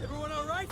Everyone all right?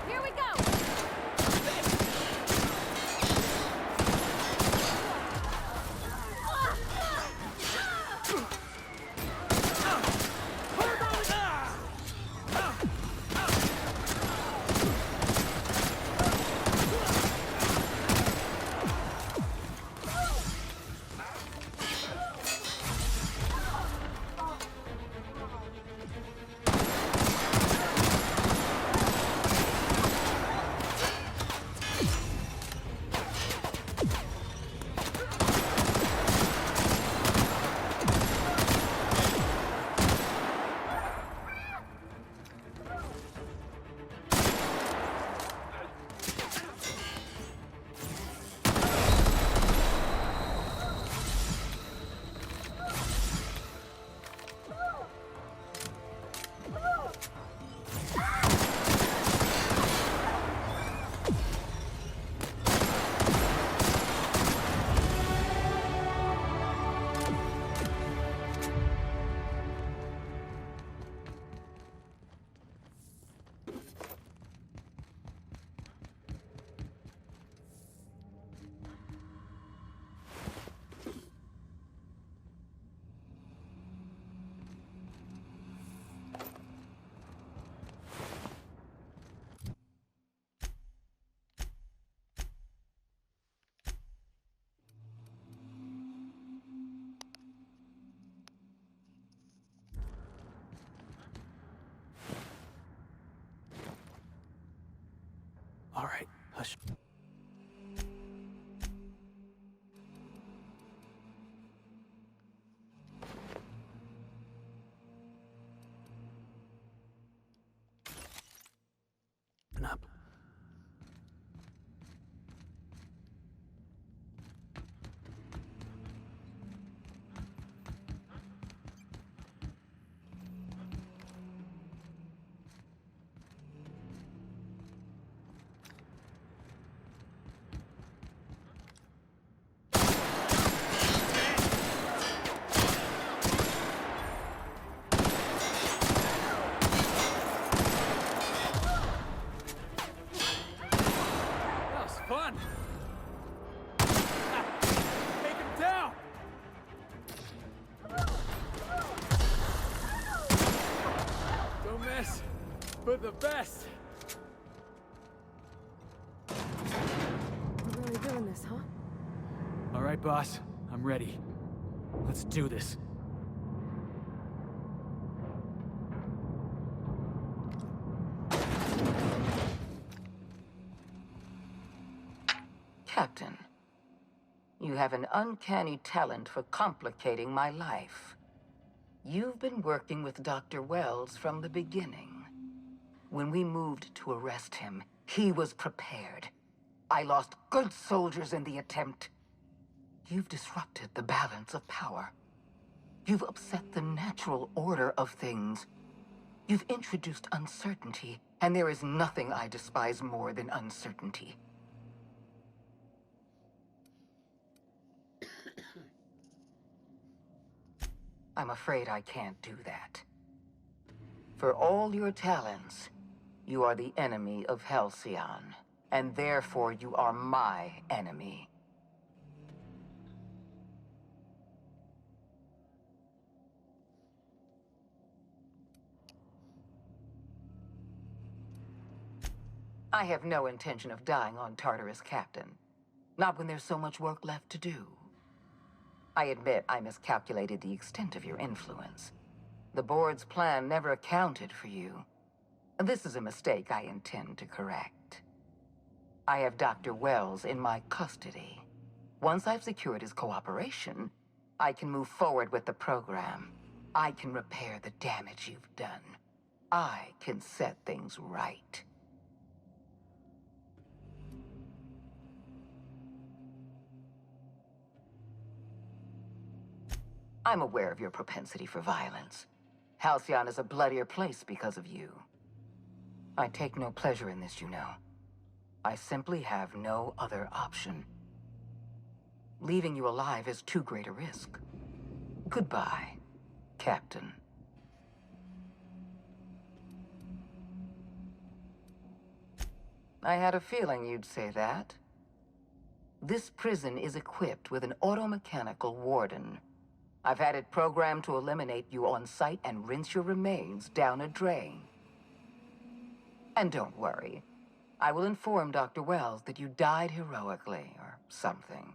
Here we go! All right, hush. Up. Fun! Take him down! Don't mess with the best! We're really doing this, huh? All right, boss. I'm ready. Let's do this. Captain, you have an uncanny talent for complicating my life. You've been working with Dr. Wells from the beginning. When we moved to arrest him, he was prepared. I lost good soldiers in the attempt. You've disrupted the balance of power. You've upset the natural order of things. You've introduced uncertainty, and there is nothing I despise more than uncertainty. I'm afraid I can't do that. For all your talents, you are the enemy of Halcyon, and therefore you are my enemy. I have no intention of dying on Tartarus, Captain. Not when there's so much work left to do. I admit I miscalculated the extent of your influence. The board's plan never accounted for you. This is a mistake I intend to correct. I have Dr. Wells in my custody. Once I've secured his cooperation, I can move forward with the program. I can repair the damage you've done. I can set things right. I'm aware of your propensity for violence. Halcyon is a bloodier place because of you. I take no pleasure in this, you know. I simply have no other option. Leaving you alive is too great a risk. Goodbye, Captain. I had a feeling you'd say that. This prison is equipped with an automechanical warden. I've had it programmed to eliminate you on sight and rinse your remains down a drain. And don't worry. I will inform Dr. Wells that you died heroically, or something.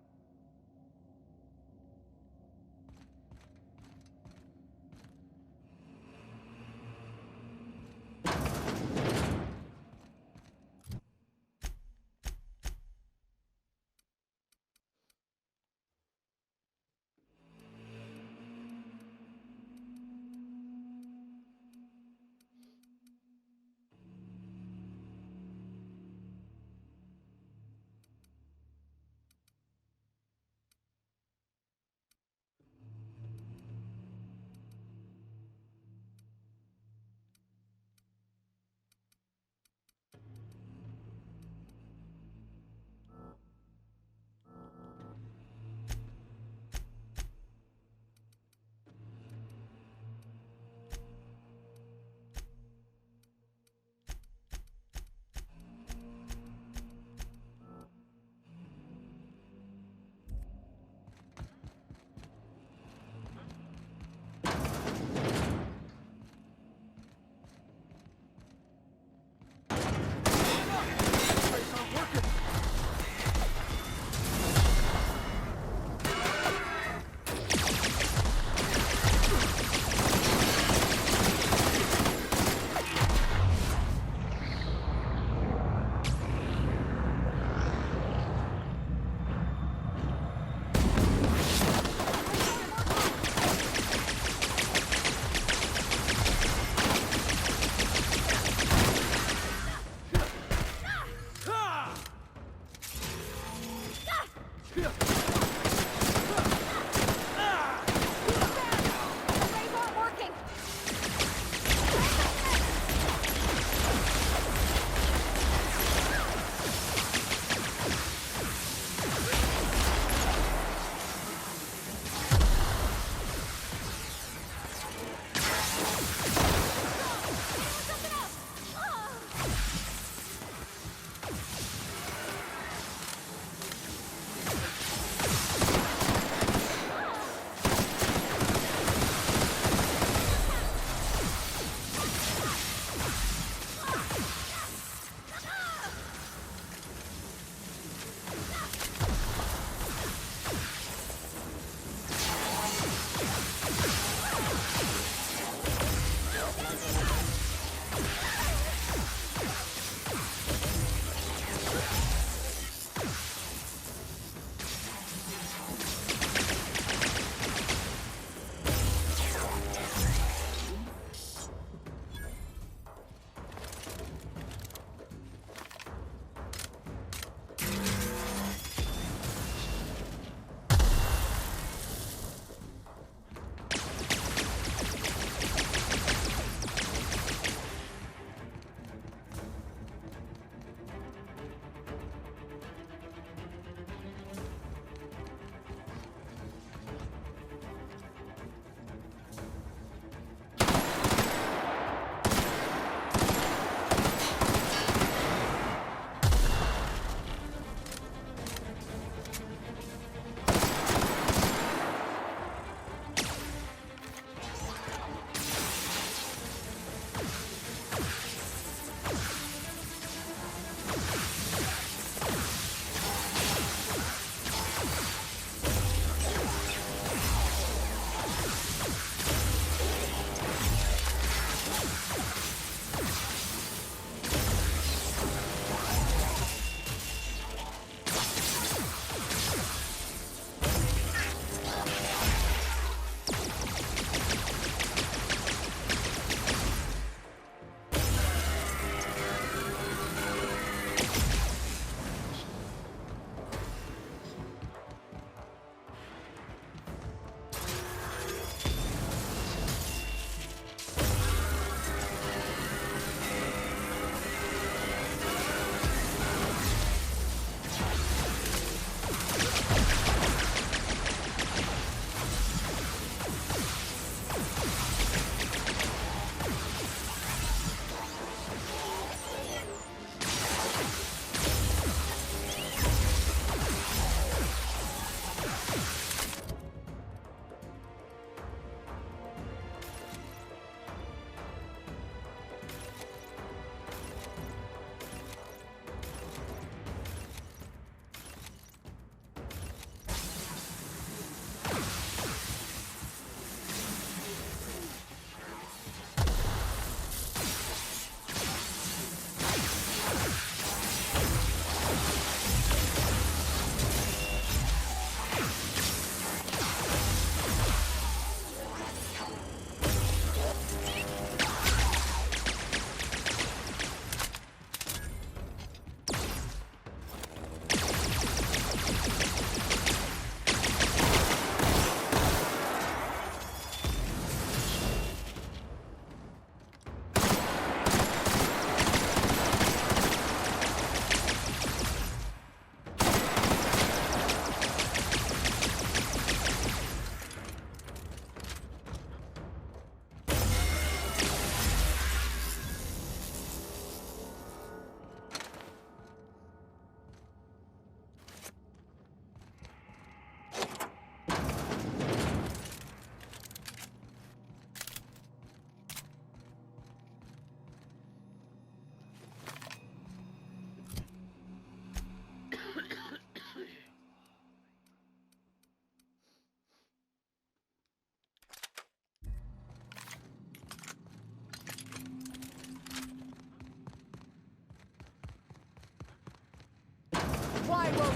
Get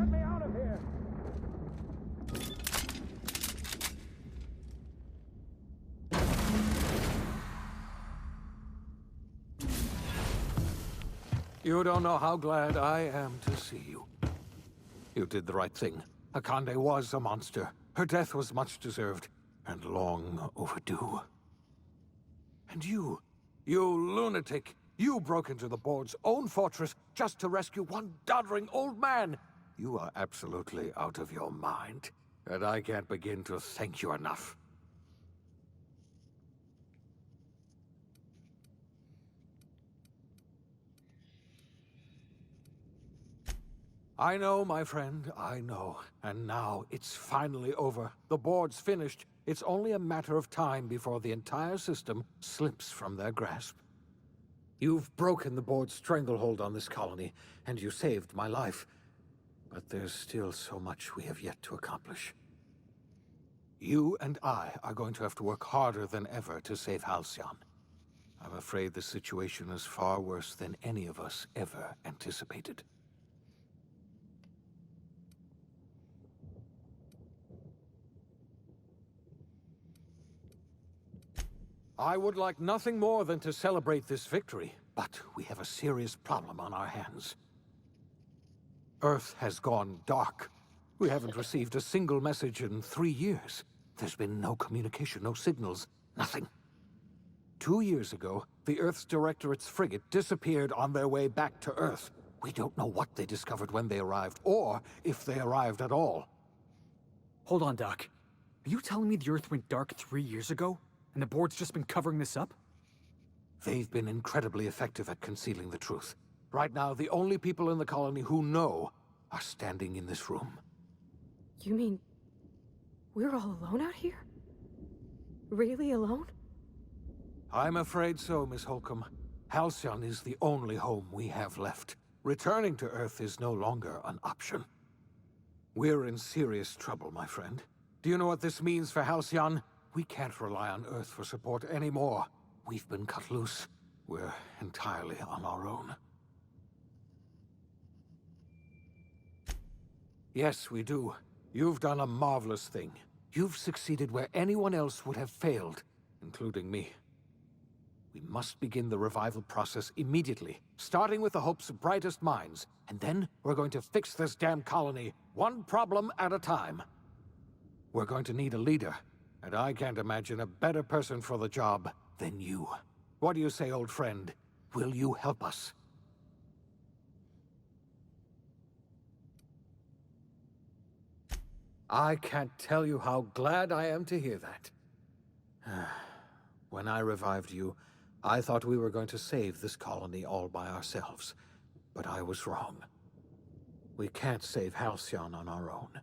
me out of here! You don't know how glad I am to see you. You did the right thing. Akande was a monster. Her death was much deserved, and long overdue. And you lunatic, you broke into the board's own fortress just to rescue one doddering old man. You are absolutely out of your mind, and I can't begin to thank you enough. I know, my friend, I know. And now it's finally over. The board's finished. It's only a matter of time before the entire system slips from their grasp. You've broken the board's stranglehold on this colony, and you saved my life. But there's still so much we have yet to accomplish. You and I are going to have to work harder than ever to save Halcyon. I'm afraid the situation is far worse than any of us ever anticipated. I would like nothing more than to celebrate this victory, but we have a serious problem on our hands. Earth has gone dark. We haven't received a single message in 3 years. There's been no communication, no signals, nothing. 2 years ago, the Earth's Directorate's frigate disappeared on their way back to Earth. We don't know what they discovered when they arrived, or if they arrived at all. Hold on, Doc. Are you telling me the Earth went dark 3 years ago? And the board's just been covering this up? They've been incredibly effective at concealing the truth. Right now, the only people in the colony who know are standing in this room. You mean we're all alone out here? Really alone? I'm afraid so, Miss Holcomb. Halcyon is the only home we have left. Returning to Earth is no longer an option. We're in serious trouble, my friend. Do you know what this means for Halcyon? We can't rely on Earth for support anymore. We've been cut loose. We're entirely on our own. Yes, we do. You've done a marvelous thing. You've succeeded where anyone else would have failed, including me. We must begin the revival process immediately, starting with the Hope's brightest minds, and then we're going to fix this damn colony, one problem at a time. We're going to need a leader. And I can't imagine a better person for the job than you. What do you say, old friend? Will you help us? I can't tell you how glad I am to hear that. When I revived you, I thought we were going to save this colony all by ourselves. But I was wrong. We can't save Halcyon on our own.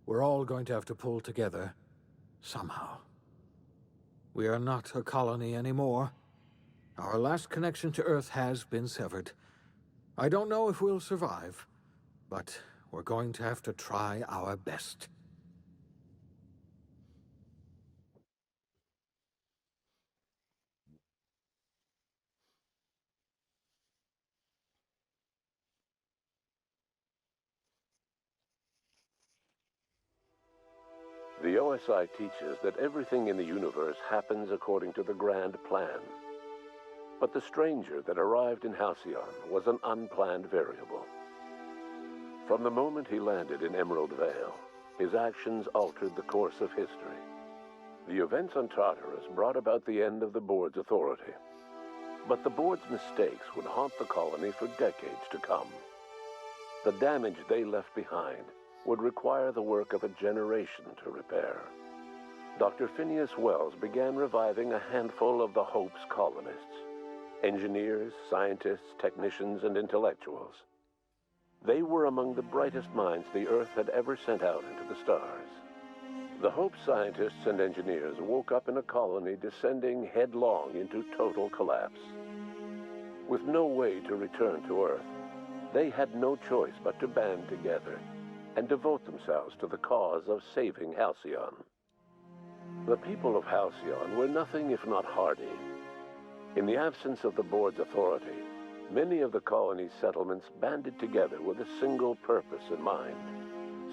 We're all going to have to pull together. Somehow. We are not a colony anymore. Our last connection to Earth has been severed. I don't know if we'll survive, but we're going to have to try our best. The OSI teaches that everything in the universe happens according to the grand plan. But the stranger that arrived in Halcyon was an unplanned variable. From the moment he landed in Emerald Vale, his actions altered the course of history. The events on Tartarus brought about the end of the board's authority. But the board's mistakes would haunt the colony for decades to come. The damage they left behind would require the work of a generation to repair. Dr. Phineas Wells began reviving a handful of the Hope's colonists. Engineers, scientists, technicians, and intellectuals. They were among the brightest minds the Earth had ever sent out into the stars. The Hope scientists and engineers woke up in a colony descending headlong into total collapse. With no way to return to Earth, they had no choice but to band together and devote themselves to the cause of saving Halcyon. The people of Halcyon were nothing if not hardy. In the absence of the board's authority, many of the colony's settlements banded together with a single purpose in mind: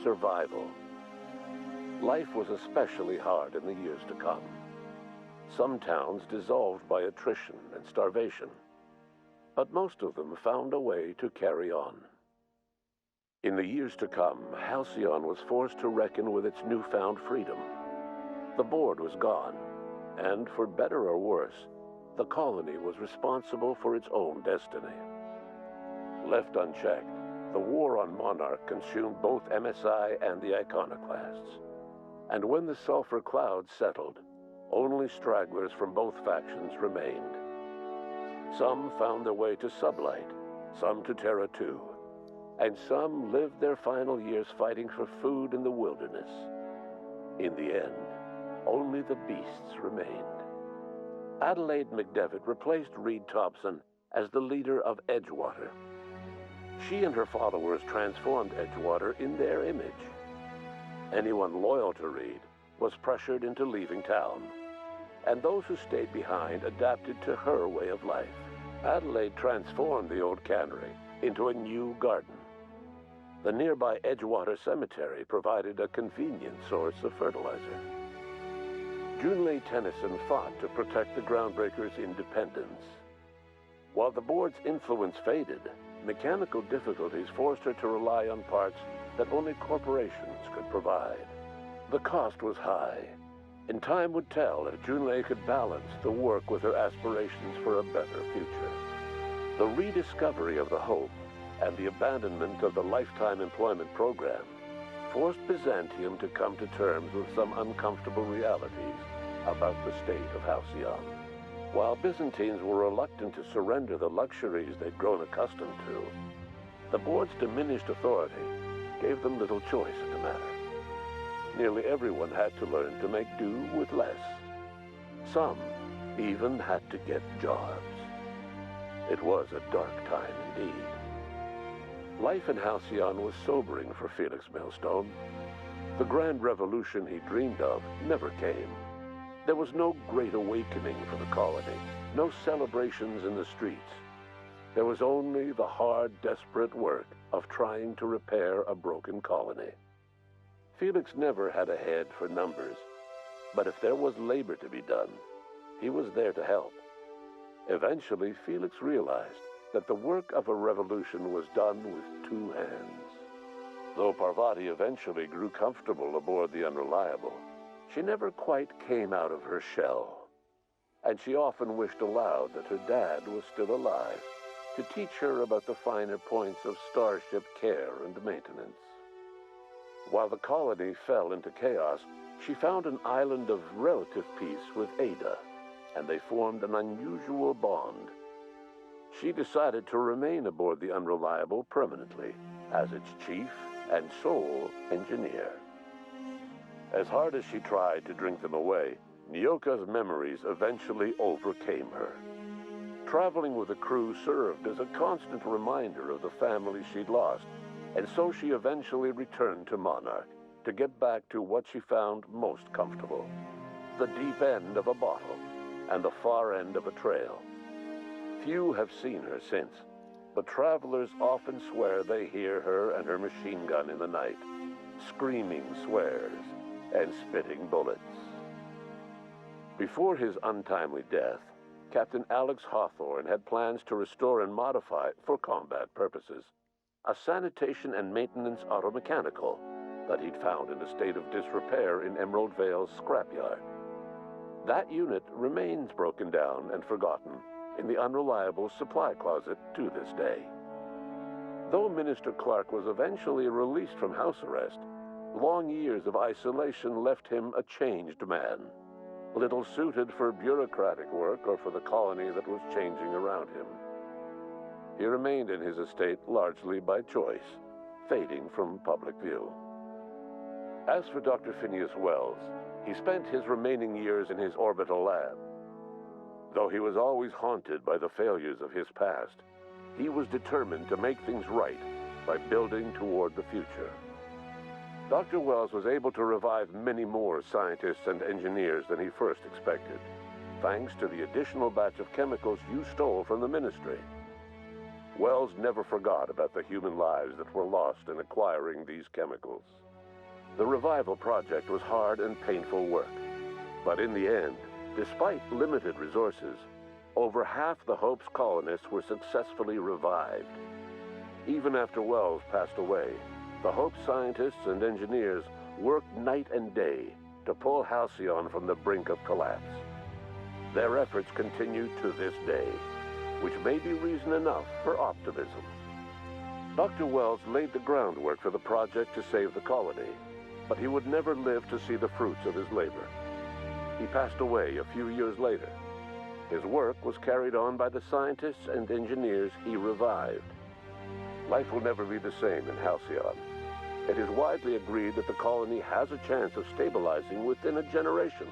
survival. Life was especially hard in the years to come. Some towns dissolved by attrition and starvation, but most of them found a way to carry on. In the years to come, Halcyon was forced to reckon with its newfound freedom. The board was gone, and for better or worse, the colony was responsible for its own destiny. Left unchecked, the war on Monarch consumed both MSI and the Iconoclasts. And when the sulfur clouds settled, only stragglers from both factions remained. Some found their way to Sublight, some to Terra 2, and some lived their final years fighting for food in the wilderness. In the end, only the beasts remained. Adelaide McDevitt replaced Reed Thompson as the leader of Edgewater. She and her followers transformed Edgewater in their image. Anyone loyal to Reed was pressured into leaving town, and those who stayed behind adapted to her way of life. Adelaide transformed the old cannery into a new garden. The nearby Edgewater Cemetery provided a convenient source of fertilizer. Junlei Tennyson fought to protect the Groundbreakers' independence. While the board's influence faded, mechanical difficulties forced her to rely on parts that only corporations could provide. The cost was high, and time would tell if Junlei could balance the work with her aspirations for a better future. The rediscovery of the Hope and the abandonment of the lifetime employment program forced Byzantium to come to terms with some uncomfortable realities about the state of Halcyon. While Byzantines were reluctant to surrender the luxuries they'd grown accustomed to, the board's diminished authority gave them little choice in the matter. Nearly everyone had to learn to make do with less. Some even had to get jobs. It was a dark time indeed. Life in Halcyon was sobering for Felix Millstone. The grand revolution he dreamed of never came. There was no great awakening for the colony, no celebrations in the streets. There was only the hard, desperate work of trying to repair a broken colony. Felix never had a head for numbers, but if there was labor to be done, he was there to help. Eventually, Felix realized that the work of a revolution was done with two hands. Though Parvati eventually grew comfortable aboard the Unreliable, she never quite came out of her shell. And she often wished aloud that her dad was still alive to teach her about the finer points of starship care and maintenance. While the colony fell into chaos, she found an island of relative peace with Ada, and they formed an unusual bond. She decided to remain aboard the Unreliable permanently as its chief and sole engineer. As hard as she tried to drink them away, Nyoka's memories eventually overcame her. Traveling with the crew served as a constant reminder of the family she'd lost, and so she eventually returned to Monarch to get back to what she found most comfortable: the deep end of a bottle and the far end of a trail. Few have seen her since, but travelers often swear they hear her and her machine gun in the night, screaming swears and spitting bullets. Before his untimely death, Captain Alex Hawthorne had plans to restore and modify, for combat purposes, a sanitation and maintenance automechanical that he'd found in a state of disrepair in Emerald Vale's scrapyard. That unit remains broken down and forgotten in the Unreliable supply closet to this day. Though Minister Clark was eventually released from house arrest, long years of isolation left him a changed man, little suited for bureaucratic work or for the colony that was changing around him. He remained in his estate largely by choice, fading from public view. As for Dr. Phineas Wells, he spent his remaining years in his orbital lab. Though he was always haunted by the failures of his past, he was determined to make things right by building toward the future. Dr. Wells was able to revive many more scientists and engineers than he first expected. thanks to the additional batch of chemicals you stole from the Ministry. Wells never forgot about the human lives that were lost in acquiring these chemicals. The revival project was hard and painful work, but in the end, despite limited resources, over half the Hope's colonists were successfully revived. Even after Wells passed away, the Hope scientists and engineers worked night and day to pull Halcyon from the brink of collapse. Their efforts continue to this day, which may be reason enough for optimism. Dr. Wells laid the groundwork for the project to save the colony, but he would never live to see the fruits of his labor. He passed away a few years later. His work was carried on by the scientists and engineers he revived. Life will never be the same in Halcyon. It is widely agreed that the colony has a chance of stabilizing within a generation,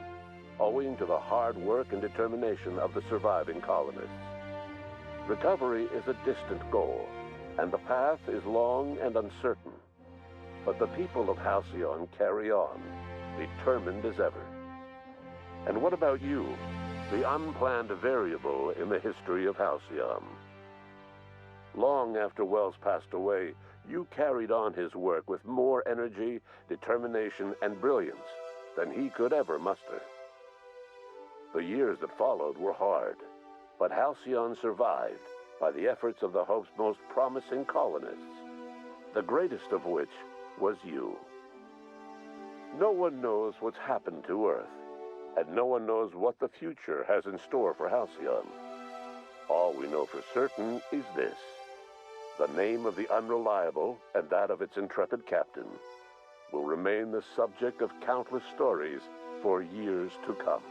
owing to the hard work and determination of the surviving colonists. Recovery is a distant goal, and the path is long and uncertain. But the people of Halcyon carry on, determined as ever. And what about you, the unplanned variable in the history of Halcyon? Long after Wells passed away, you carried on his work with more energy, determination, and brilliance than he could ever muster. The years that followed were hard, but Halcyon survived by the efforts of the Hope's most promising colonists, the greatest of which was you. No one knows what's happened to Earth, and no one knows what the future has in store for Halcyon. All we know for certain is this: the name of the Unreliable and that of its intrepid captain will remain the subject of countless stories for years to come.